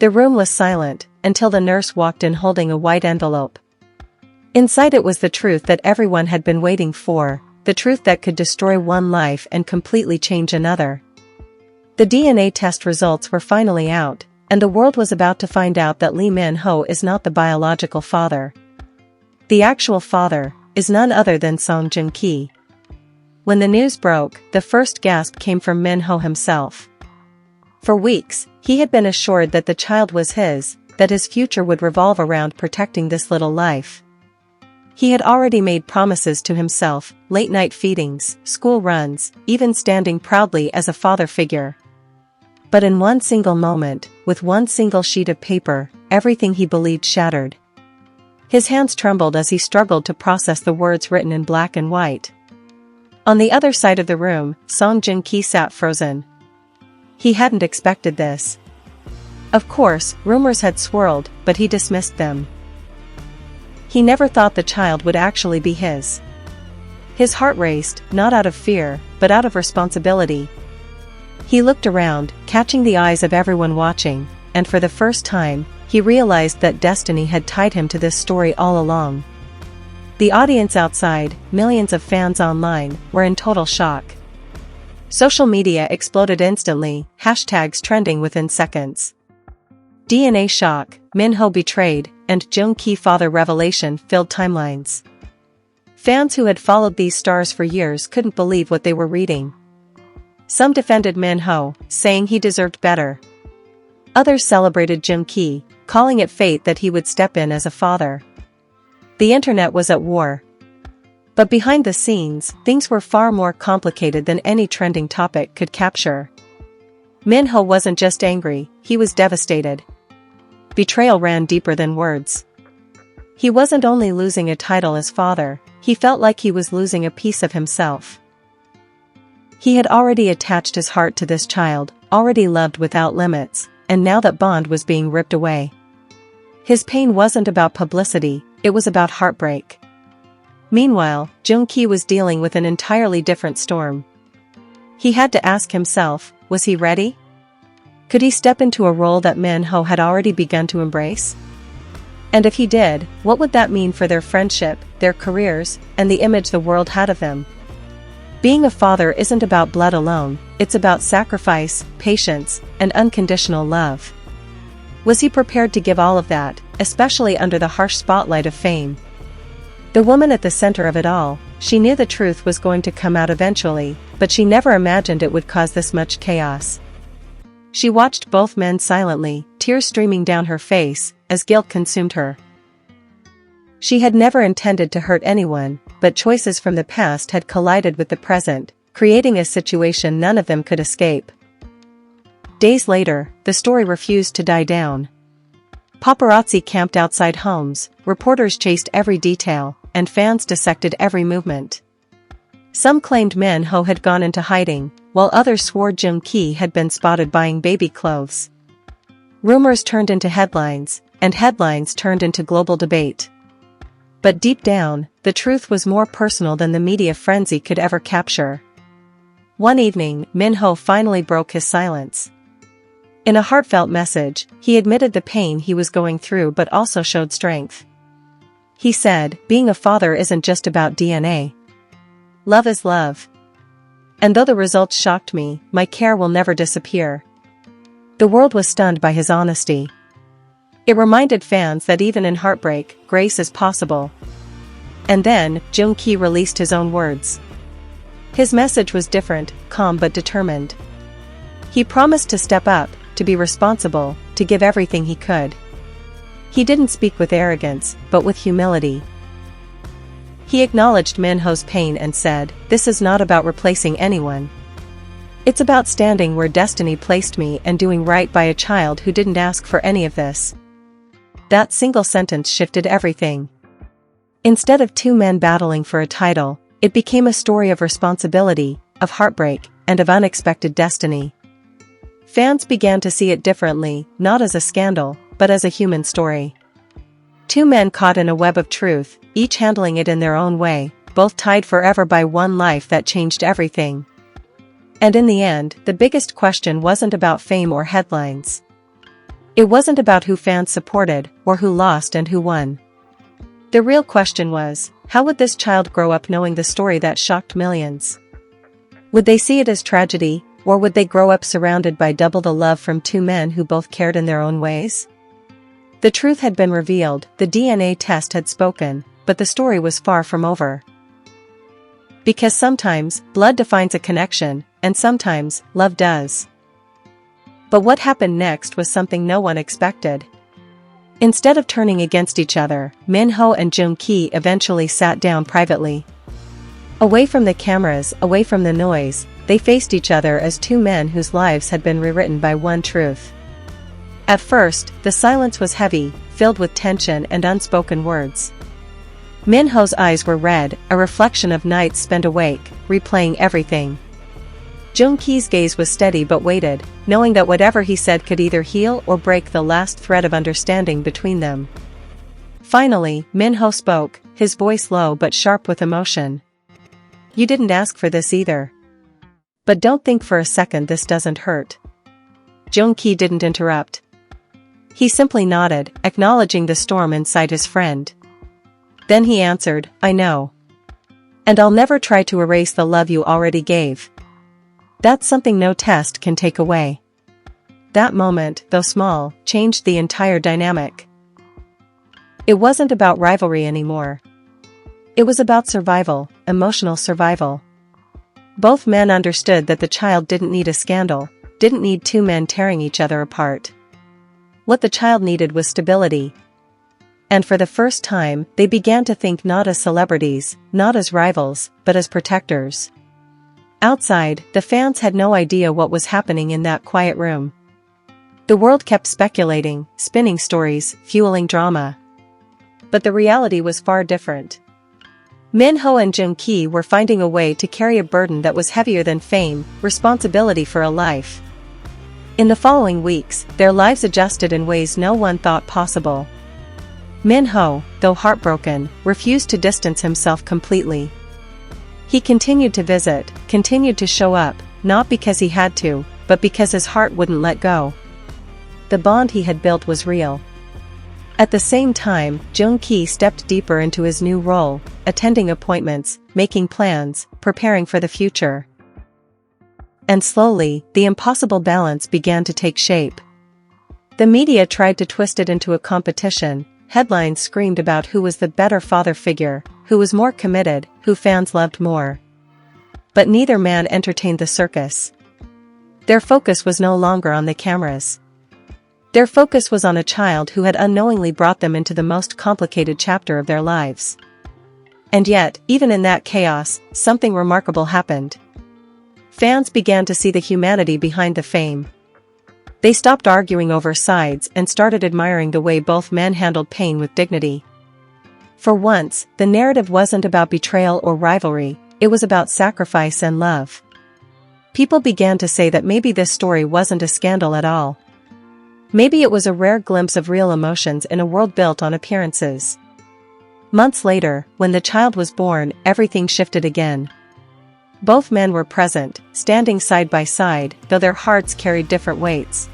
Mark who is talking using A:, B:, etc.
A: The room was silent, until the nurse walked in holding a white envelope. Inside it was the truth that everyone had been waiting for, the truth that could destroy one life and completely change another. The DNA test results were finally out, and the world was about to find out that Lee Min-ho is not the biological father. The actual father is none other than Song Joong Ki. When the news broke, the first gasp came from Min-ho himself. For weeks, he had been assured that the child was his, that his future would revolve around protecting this little life. He had already made promises to himself, late-night feedings, school runs, even standing proudly as a father figure. But in one single moment, with one single sheet of paper, everything he believed shattered. His hands trembled as he struggled to process the words written in black and white. On the other side of the room, Song Joong Ki sat frozen. He hadn't expected this. Of course, rumors had swirled, but he dismissed them. He never thought the child would actually be his. His heart raced, not out of fear, but out of responsibility. He looked around, catching the eyes of everyone watching, and for the first time, he realized that destiny had tied him to this story all along. The audience outside, millions of fans online, were in total shock. Social media exploded instantly, hashtags trending within seconds. DNA shock, Min-ho betrayed, and Joong Ki father revelation filled timelines. Fans who had followed these stars for years couldn't believe what they were reading. Some defended Min-ho, saying he deserved better. Others celebrated Joong Ki, calling it fate that he would step in as a father. The internet was at war. But behind the scenes, things were far more complicated than any trending topic could capture. Min-ho wasn't just angry, he was devastated. Betrayal ran deeper than words. He wasn't only losing a title as father, he felt like he was losing a piece of himself. He had already attached his heart to this child, already loved without limits, and now that bond was being ripped away. His pain wasn't about publicity, it was about heartbreak. Meanwhile, Joong Ki was dealing with an entirely different storm. He had to ask himself, was he ready? Could he step into a role that Min-ho had already begun to embrace? And if he did, what would that mean for their friendship, their careers, and the image the world had of them? Being a father isn't about blood alone, it's about sacrifice, patience, and unconditional love. Was he prepared to give all of that, especially under the harsh spotlight of fame? The woman at the center of it all, she knew the truth was going to come out eventually, but she never imagined it would cause this much chaos. She watched both men silently, tears streaming down her face, as guilt consumed her. She had never intended to hurt anyone, but choices from the past had collided with the present, creating a situation none of them could escape. Days later, the story refused to die down. Paparazzi camped outside homes, reporters chased every detail, and fans dissected every movement. Some claimed Min-ho had gone into hiding, while others swore Joong Ki had been spotted buying baby clothes. Rumors turned into headlines, and headlines turned into global debate. But deep down, the truth was more personal than the media frenzy could ever capture. One evening, Min-ho finally broke his silence. In a heartfelt message, he admitted the pain he was going through but also showed strength. He said, "Being a father isn't just about DNA. Love is love. And though the results shocked me, my care will never disappear." The world was stunned by his honesty. It reminded fans that even in heartbreak, grace is possible. And then, Joong Ki released his own words. His message was different, calm but determined. He promised to step up, to be responsible, to give everything he could. He didn't speak with arrogance, but with humility. He acknowledged Min-ho's pain and said, "This is not about replacing anyone. It's about standing where destiny placed me and doing right by a child who didn't ask for any of this." That single sentence shifted everything. Instead of two men battling for a title, it became a story of responsibility, of heartbreak, and of unexpected destiny. Fans began to see it differently, not as a scandal, but as a human story. Two men caught in a web of truth, each handling it in their own way, both tied forever by one life that changed everything. And in the end, the biggest question wasn't about fame or headlines. It wasn't about who fans supported, or who lost and who won. The real question was, how would this child grow up knowing the story that shocked millions? Would they see it as tragedy, or would they grow up surrounded by double the love from two men who both cared in their own ways? The truth had been revealed, the DNA test had spoken, but the story was far from over. Because sometimes, blood defines a connection, and sometimes, love does. But what happened next was something no one expected. Instead of turning against each other, Min-ho and Joong Ki eventually sat down privately. Away from the cameras, away from the noise, they faced each other as two men whose lives had been rewritten by one truth. At first, the silence was heavy, filled with tension and unspoken words. Min-ho's eyes were red, a reflection of nights spent awake, replaying everything. Joong Ki's gaze was steady but weighted, knowing that whatever he said could either heal or break the last thread of understanding between them. Finally, Min-ho spoke, his voice low but sharp with emotion. "You didn't ask for this either. But don't think for a second this doesn't hurt." Joong Ki didn't interrupt. He simply nodded, acknowledging the storm inside his friend. Then he answered, "I know. And I'll never try to erase the love you already gave. That's something no test can take away." That moment, though small, changed the entire dynamic. It wasn't about rivalry anymore. It was about survival, emotional survival. Both men understood that the child didn't need a scandal, didn't need two men tearing each other apart. What the child needed was stability. And for the first time, they began to think not as celebrities, not as rivals, but as protectors. Outside, the fans had no idea what was happening in that quiet room. The world kept speculating, spinning stories, fueling drama. But the reality was far different. Min-ho and Joong Ki were finding a way to carry a burden that was heavier than fame, responsibility for a life. In the following weeks, their lives adjusted in ways no one thought possible. Min-ho, though heartbroken, refused to distance himself completely. He continued to visit, continued to show up, not because he had to, but because his heart wouldn't let go. The bond he had built was real. At the same time, Joong Ki stepped deeper into his new role, attending appointments, making plans, preparing for the future. And slowly, the impossible balance began to take shape. The media tried to twist it into a competition. Headlines screamed about who was the better father figure, who was more committed, who fans loved more. But neither man entertained the circus. Their focus was no longer on the cameras. Their focus was on a child who had unknowingly brought them into the most complicated chapter of their lives. And yet, even in that chaos, something remarkable happened. Fans began to see the humanity behind the fame. They stopped arguing over sides and started admiring the way both men handled pain with dignity. For once, the narrative wasn't about betrayal or rivalry, it was about sacrifice and love. People began to say that maybe this story wasn't a scandal at all. Maybe it was a rare glimpse of real emotions in a world built on appearances. Months later, when the child was born, everything shifted again. Both men were present, standing side by side, though their hearts carried different weights.